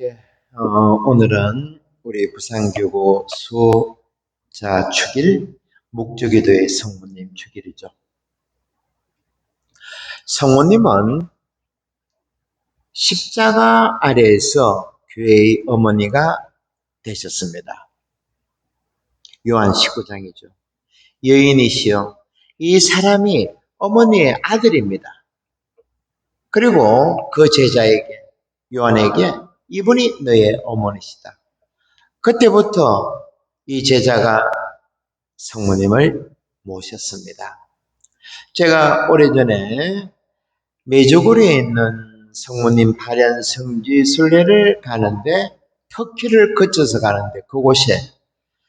예, 오늘은 우리 부산교구 수자 축일, 목주기도의 성모님 축일이죠. 성모님은 십자가 아래에서 교회의 어머니가 되셨습니다. 요한 19장이죠. 여인이시여, 이 사람이 어머니의 아들입니다. 그리고 그 제자에게, 요한에게 이분이 너의 어머니시다. 그때부터 이 제자가 성모님을 모셨습니다. 제가 오래전에 메조골에 있는 성모님 발현 성지 순례를 가는데, 터키를 거쳐서 가는데 그곳에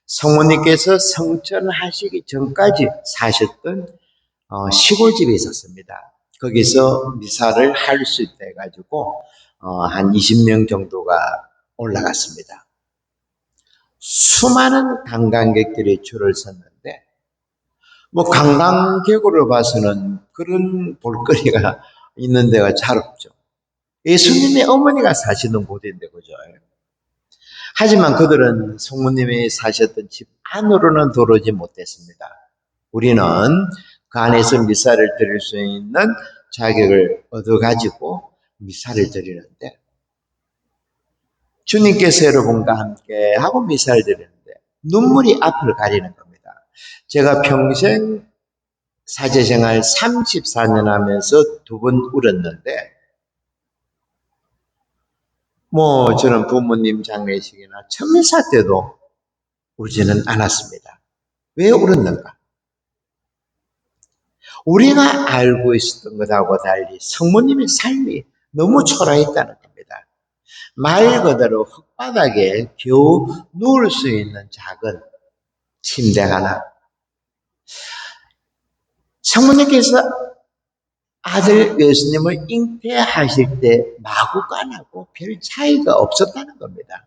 성모님께서 성천하시기 전까지 사셨던 시골집이 있었습니다. 거기서 미사를 할 수 있다 해가지고 한 20명 정도가 올라갔습니다. 수많은 관광객들이 줄을 섰는데, 관광객으로 봐서는 그런 볼거리가 있는 데가 잘 없죠. 예수님의 어머니가 사시는 곳인데, 그죠? 하지만 그들은 성모님이 사셨던 집 안으로는 들어오지 못했습니다. 우리는 그 안에서 미사를 드릴 수 있는 자격을 얻어가지고 미사를 드리는데, 주님께서 여러분과 함께 하고 미사를 드리는데 눈물이 앞을 가리는 겁니다. 제가 평생 사제생활 34년 하면서 2번 울었는데, 저는 부모님 장례식이나 천미사 때도 울지는 않았습니다. 왜 울었는가? 우리가 알고 있었던 것하고 달리 성모님의 삶이 너무 초라했다는 겁니다. 말 그대로 흙바닥에 겨우 누울 수 있는 작은 침대 하나. 성모님께서 아들 예수님을 잉태하실 때 마구간하고 별 차이가 없었다는 겁니다.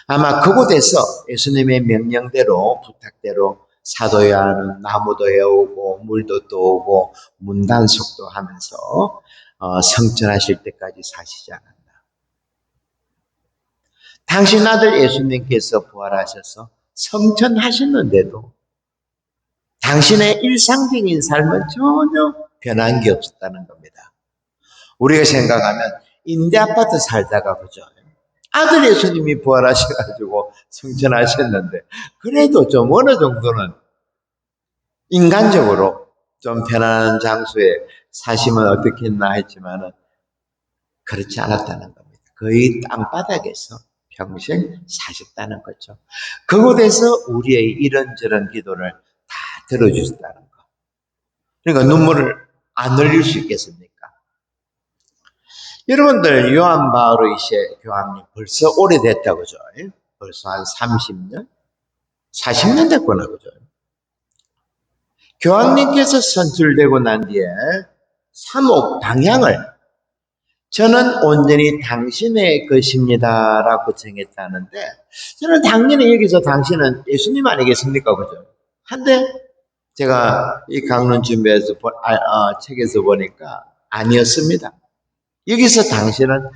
아마 그곳에서 예수님의 명령대로, 부탁대로 사도 요한은 나무도 해오고 물도 떠오고 문단속도 하면서 성천하실 때까지 사시지 않았나. 당신 아들 예수님께서 부활하셔서 성천하셨는데도 당신의 일상적인 삶은 전혀 변한 게 없었다는 겁니다. 우리가 생각하면 임대 아파트 살다가, 그죠? 아들 예수님이 부활하셔가지고 성천하셨는데, 그래도 좀 어느 정도는 인간적으로 좀 편안한 장소에 사시면 어떻겠나 했지만은 그렇지 않았다는 겁니다. 거의 땅바닥에서 평생 사셨다는 거죠. 그곳에서 우리의 이런저런 기도를 다 들어주셨다는 거. 그러니까 눈물을 안 흘릴 수 있겠습니까? 여러분들, 요한 바오로이세 교황님 벌써 오래됐다고 그죠? 벌써 한 30년? 40년 됐구나, 그죠? 교황님께서 선출되고 난 뒤에 3억 방향을 저는 온전히 당신의 것입니다라고 정했다는데, 저는 당연히 여기서 당신은 예수님 아니겠습니까? 그죠? 한데 제가 이 강론 준비해서 책에서 보니까 아니었습니다. 여기서 당신은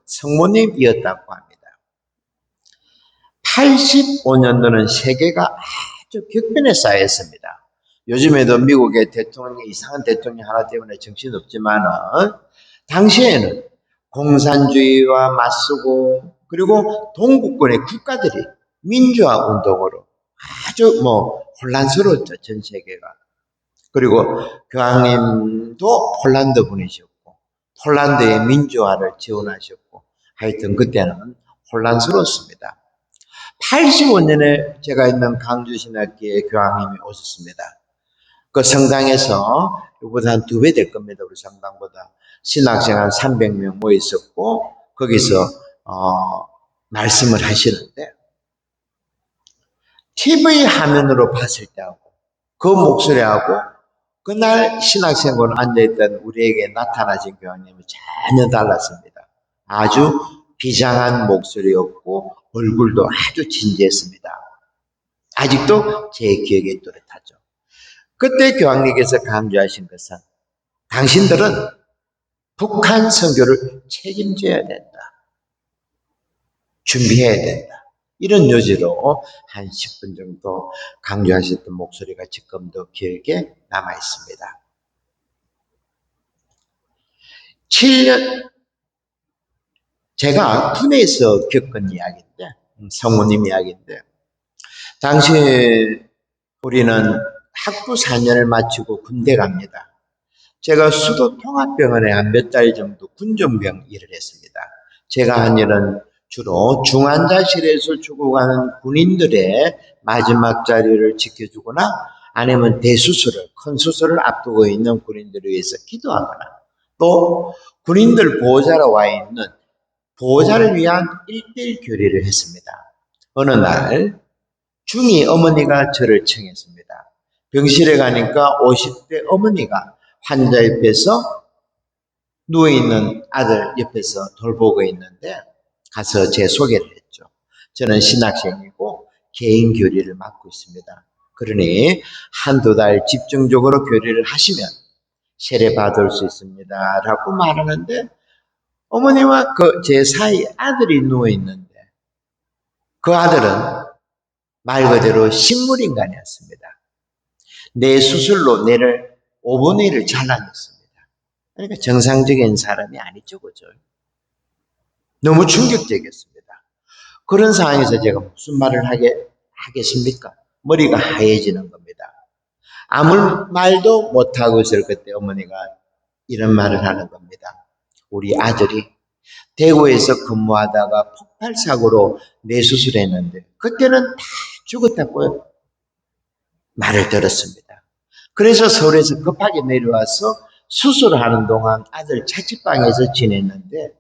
성모님이었다고 합니다. 85년도는 세계가 아주 격변에 쌓였습니다. 요즘에도 미국의 대통령, 이상한 대통령 하나 때문에 정신없지만은, 당시에는 공산주의와 맞서고, 그리고 동구권의 국가들이 민주화 운동으로 아주 혼란스러웠죠, 전 세계가. 그리고 교황님도 폴란드 분이셨고, 폴란드의 민주화를 지원하셨고, 하여튼 그때는 혼란스러웠습니다. 85년에 제가 있는 강주신학교에 교황님이 오셨습니다. 그 성당에서 이보다 한 2배 될 겁니다. 우리 성당보다. 신학생 한 300명 모여 있었고, 거기서 말씀을 하시는데, TV 화면으로 봤을 때하고 그 목소리하고 그날 신학생으로 앉아있던 우리에게 나타나신 교황님은 전혀 달랐습니다. 아주 비장한 목소리였고 얼굴도 아주 진지했습니다. 아직도 제 기억에 또렷하죠. 그때 교황님께서 강조하신 것은, 당신들은 북한 선교를 책임져야 된다. 준비해야 된다. 이런 요지로 한 10분 정도 강조하셨던 목소리가 지금도 기억에 남아 있습니다. 7년, 제가 군에서 겪은 이야기인데, 성모님 이야기인데, 당시 우리는 학부 4년을 마치고 군대 갑니다. 제가 수도 통합병원에 한 몇 달 정도 군종병 일을 했습니다. 제가 한 일은 주로 중환자실에서 죽어가는 군인들의 마지막 자리를 지켜주거나 아니면 대수술을, 큰 수술을 앞두고 있는 군인들을 위해서 기도하거나 또 군인들 보호자로 와 있는 보호자를 위한 1:1 교리를 했습니다. 어느 날 중이 어머니가 저를 청했습니다. 병실에 가니까 50대 어머니가 환자 옆에서 누워있는 아들 옆에서 돌보고 있는데 가서 제 소개를 했죠. 저는 신학생이고 개인 교리를 맡고 있습니다. 그러니 한두 달 집중적으로 교리를 하시면 세례 받을 수 있습니다. 라고 말하는데 어머니와 제 사이에 아들이 누워있는데 그 아들은 말 그대로 식물인간이었습니다. 내 수술로 뇌를 5분의 1을 잘라냈습니다. 그러니까 정상적인 사람이 아니죠, 그죠? 너무 충격적이었습니다. 그런 상황에서 제가 무슨 말을 하겠습니까? 머리가 하얘지는 겁니다. 아무 말도 못하고 있을 그때 어머니가 이런 말을 하는 겁니다. 우리 아들이 대구에서 근무하다가 폭발사고로 뇌수술했는데 그때는 다 죽었다고요. 말을 들었습니다. 그래서 서울에서 급하게 내려와서 수술하는 동안 아들 자취방에서 지냈는데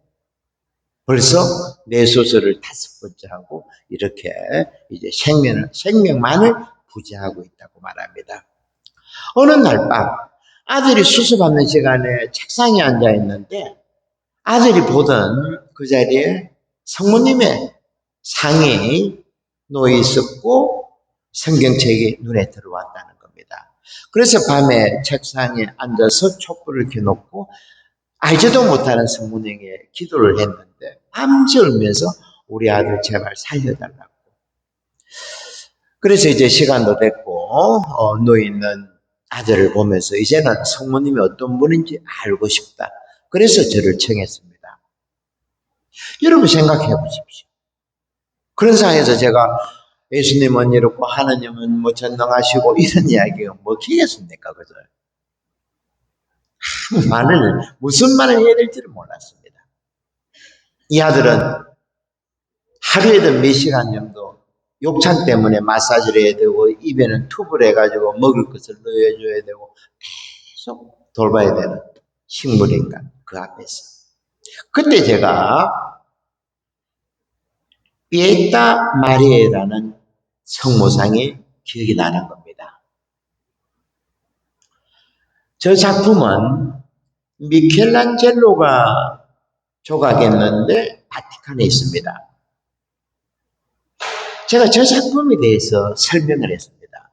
벌써 뇌수술을 5번째 하고 이렇게 이제 생명만을 부재하고 있다고 말합니다. 어느 날 밤 아들이 수술받는 시간에 책상에 앉아 있는데 아들이 보던 그 자리에 성모님의 상이 놓여 있었고 성경책이 눈에 들어왔다는 겁니다. 그래서 밤에 책상에 앉아서 촛불을 켜놓고 알지도 못하는 성모님에게 기도를 했는데 밤새 울면서 우리 아들 제발 살려달라고. 그래서 이제 시간도 됐고 누워있는 아들을 보면서 이제는 성모님이 어떤 분인지 알고 싶다. 그래서 저를 청했습니다. 여러분 생각해 보십시오. 그런 상황에서 제가 예수님은 이렇고 하느님은 뭐 전능하시고 이런 이야기가 먹히겠습니까? 그죠? 무슨 말을 해야 될지를 몰랐습니다. 이 아들은 하루에도 몇 시간 정도 욕창 때문에 마사지를 해야 되고 입에는 튜브를 해가지고 먹을 것을 넣어줘야 되고 계속 돌봐야 되는 식물인간 그 앞에서. 그때 제가 피에타 마리에라는 성모상이 기억이 나는 겁니다. 저 작품은 미켈란젤로가 조각했는데 바티칸에 있습니다. 제가 저 작품에 대해서 설명을 했습니다.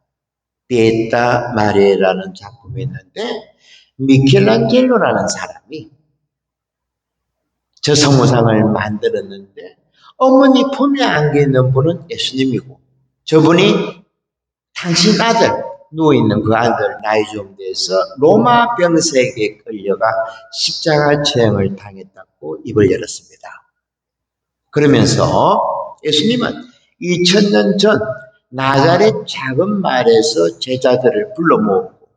피에타 마리에라는 작품이 있는데 미켈란젤로라는 사람이 저 성모상을 만들었는데 어머니 품에 안겨 있는 분은 예수님이고 저분이 당신 아들 누워있는 그 아들 나이 좀 돼서 로마 병색에 끌려가 십자가 체형을 당했다고 입을 열었습니다. 그러면서 예수님은 2000년 전 나자렛 작은 마을에서 제자들을 불러 모으고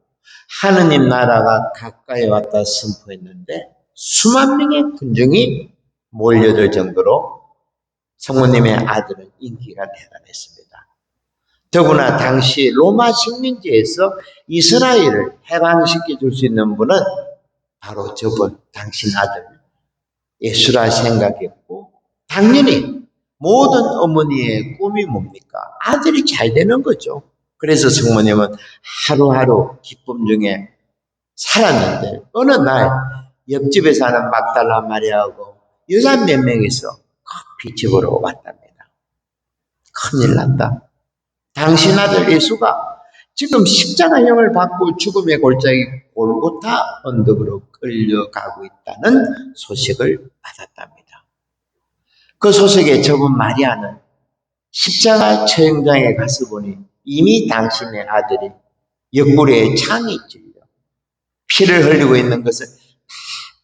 하느님 나라가 가까이 왔다 선포했는데 수만 명의 군중이 몰려들 정도로 성모님의 아들은 인기가 대단했습니다. 더구나 당시 로마 식민지에서 이스라엘을 해방시켜 줄 수 있는 분은 바로 저분 당신 아들 예수라 생각했고 당연히 모든 어머니의 꿈이 뭡니까? 아들이 잘 되는 거죠. 그래서 성모님은 하루하루 기쁨 중에 살았는데 어느 날 옆집에 사는 막달라 마리아하고 여자 몇 명이서 커피 집으로 왔답니다. 큰일 났다. 당신 아들 예수가 지금 십자가형을 받고 죽음의 골짜기 골고타 언덕으로 끌려가고 있다는 소식을 받았답니다. 그 소식에 적은 마리아는 십자가 처형장에 가서 보니 이미 당신의 아들이 옆구리에 창이 찔려 피를 흘리고 있는 것을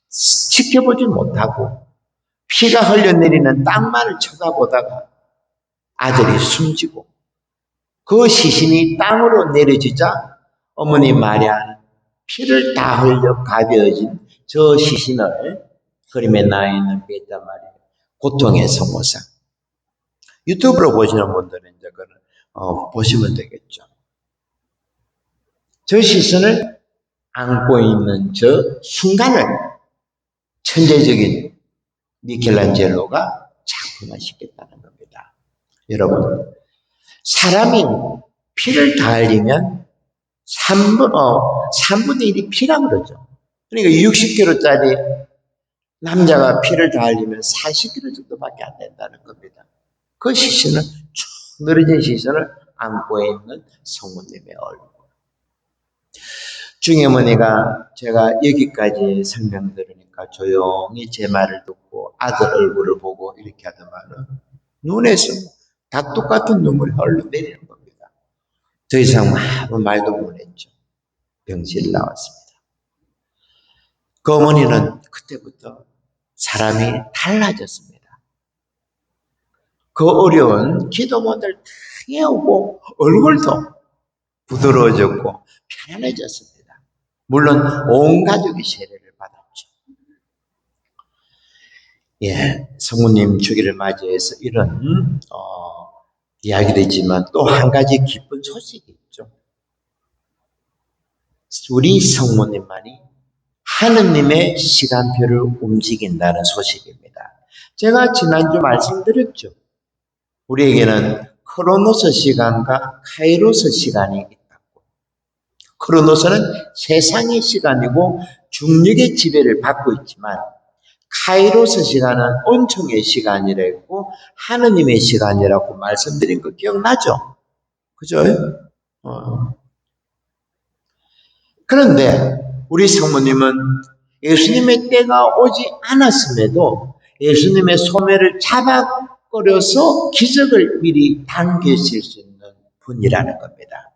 지켜보지 못하고 피가 흘려내리는 땅만을 쳐다보다가 아들이 숨지고 그 시신이 땅으로 내려지자 어머니 마리아는 피를 다 흘려 가벼워진 저 시신을 그림에 나와 있는 베타 마리아 고통의 성모상 유튜브로 보시는 분들은 이제 그걸 보시면 되겠죠. 저 시선을 안고 있는 저 순간을 천재적인 미켈란젤로가 작품화시켰다는 겁니다. 여러분, 사람이 피를 다 흘리면 3분의 1이 피라 그러죠. 그러니까 60kg짜리 남자가 피를 다 흘리면 40kg 정도밖에 안 된다는 겁니다. 그 시선을 쭉 늘어진 시선을 안고 있는 성모님의 얼굴. 중어머니가 제가 여기까지 설명 들으니까 조용히 제 말을 듣고 아들 얼굴을 보고 이렇게 하더만은 눈에서 닭 똑같은 눈물이 흘러내리는 겁니다. 더 이상 아무 말도 못했죠. 병실 나왔습니다. 그 어머니는 그때부터 사람이 달라졌습니다. 그 어려운 기도문을 다 해오고 얼굴도 부드러워졌고 편안해졌습니다. 물론 온 가족이 세례를 받았죠. 예, 성모님 주기를 맞이해서 이런 이야기도 있지만 또 한 가지 기쁜 소식이 있죠. 우리 성모님만이 하느님의 시간표를 움직인다는 소식입니다. 제가 지난주 말씀드렸죠. 우리에게는 크로노스 시간과 카이로스 시간이 있다고. 크로노스는 세상의 시간이고 중력의 지배를 받고 있지만 카이로스 시간은 은총의 시간이라고 하느님의 시간이라고 말씀드린 거 기억나죠? 그죠? 그런데 우리 성모님은 예수님의 때가 오지 않았음에도 예수님의 소매를 잡아끌어서 기적을 미리 당기실 수 있는 분이라는 겁니다.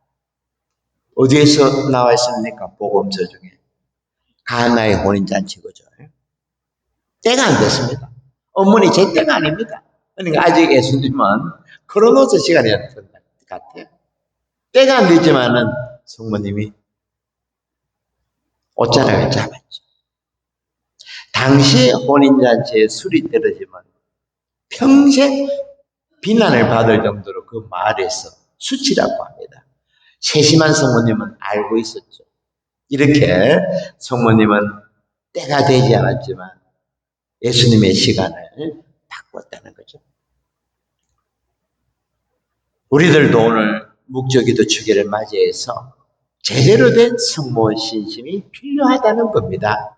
어디에서 나와 있습니까? 복음서 중에. 가나의 혼인잔치 거죠. 때가 안 됐습니다. 어머니 제 때가 아닙니다. 그러니까 아직 예수님은 크로노스 시간이었던 것 같아요. 때가 안 되지만은 성모님이 옷자락을 잡았죠. 당시의 혼인잔치에 술이 떨어지면 평생 비난을 받을 정도로 그 말에서 수치라고 합니다. 세심한 성모님은 알고 있었죠. 이렇게 성모님은 때가 되지 않았지만 예수님의 시간을 바꿨다는 거죠. 우리들도 오늘 묵주기도 주기를 맞이해서 제대로 된 성모 신심이 필요하다는 겁니다.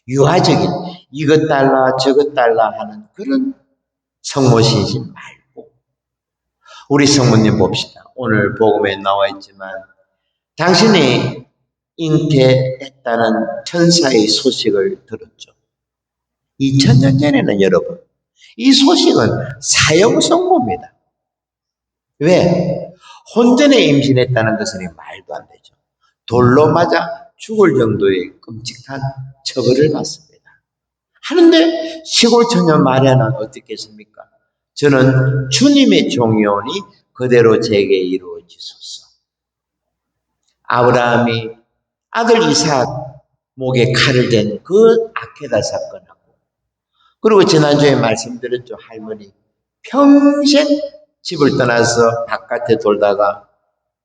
유아적인 이것 달라 저것 달라 하는 그런 성모 신심 말고 우리 성모님 봅시다. 오늘 복음에 나와 있지만 당신이 잉태했다는 천사의 소식을 들었죠. 2000년 전에는 여러분 이 소식은 사형 선고입니다. 왜? 혼전에 임신했다는 것은 말도 안 되죠. 돌로 맞아 죽을 정도의 끔찍한 처벌을 받습니다. 하는데 시골 처녀 마리아는 어떻겠습니까? 저는 주님의 종이오니 그대로 제게 이루어지소서. 아브라함이 아들 이삭 목에 칼을 댄 그 아케다 사건하고 그리고 지난주에 말씀드렸죠. 할머니 평생 집을 떠나서 바깥에 돌다가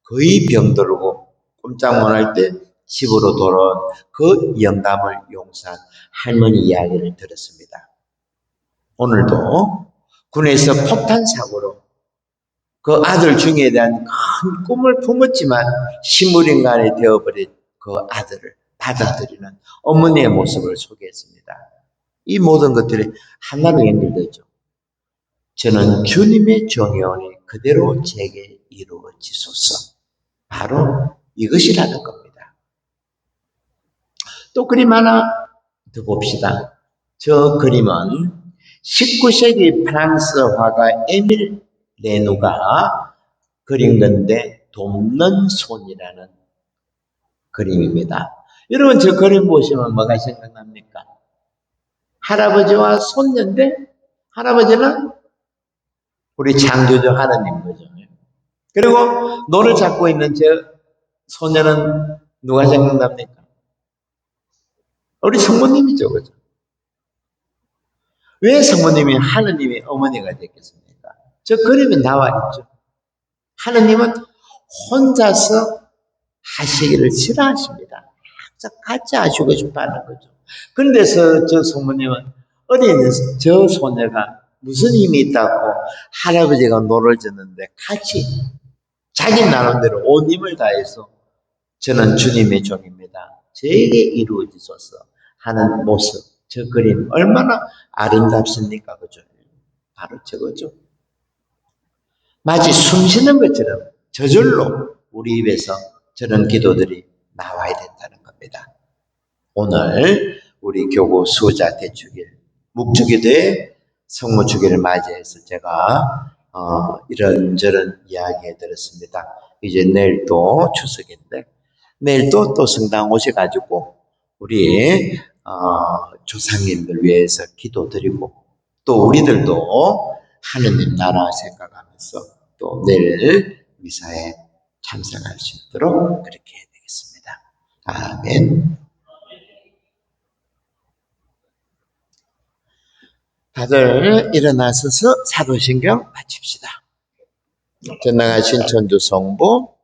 거의 병들고 꼼짝 못할 때 집으로 돌아온 그 영감을 용서한 할머니 이야기를 들었습니다. 오늘도 군에서 폭탄 사고로 그 아들 중에 대한 큰 꿈을 품었지만 식물인간이 되어버린 그 아들을 받아들이는 어머니의 모습을 소개했습니다. 이 모든 것들이 하나로 연결되죠. 저는 주님의 종이오니 그대로 제게 이루어지소서. 바로 이것이라는 겁니다. 또 그림 하나 더 봅시다. 저 그림은 19세기 프랑스 화가 에밀 레누가 그린 건데 돕는 손이라는 그림입니다. 여러분 저 그림 보시면 뭐가 생각납니까? 할아버지와 손녀인데 할아버지는 우리 창조주 하나님 거죠. 그리고 노를 잡고 있는 저 소녀는 누가 생각납니까? 우리 성모님이죠, 그죠? 왜 성모님이 하느님의 어머니가 됐겠습니까? 저 그림에 나와 있죠. 하느님은 혼자서 하시기를 싫어하십니다. 항상 같이 하시고 싶어 하는 거죠. 그런데서 저 성모님은 어린 저 소녀가 무슨 힘이 있다고 할아버지가 노를 젓는데 같이 자기 나름대로 온 힘을 다해서 저는 주님의 종입니다. 저에게 이루어지소서 하는 모습, 저 그림 얼마나 아름답습니까? 그죠? 바로 저거죠. 마치 숨 쉬는 것처럼 저절로 우리 입에서 저런 기도들이 나와야 된다는 겁니다. 오늘 우리 교구 수호자 대축일 묵주기도회 성모주기를 맞이해서 제가 이런저런 이야기 들었습니다. 이제 내일 또 추석인데 내일 또 성당 오셔가지고 우리 조상님들 위해서 기도드리고 또 우리들도 하느님 나라 생각하면서 또 내일 미사에 참석할 수 있도록 그렇게 해야 되겠습니다. 아멘. 다들 일어나서서 사도신경 마칩시다. 전능하신 천주 성부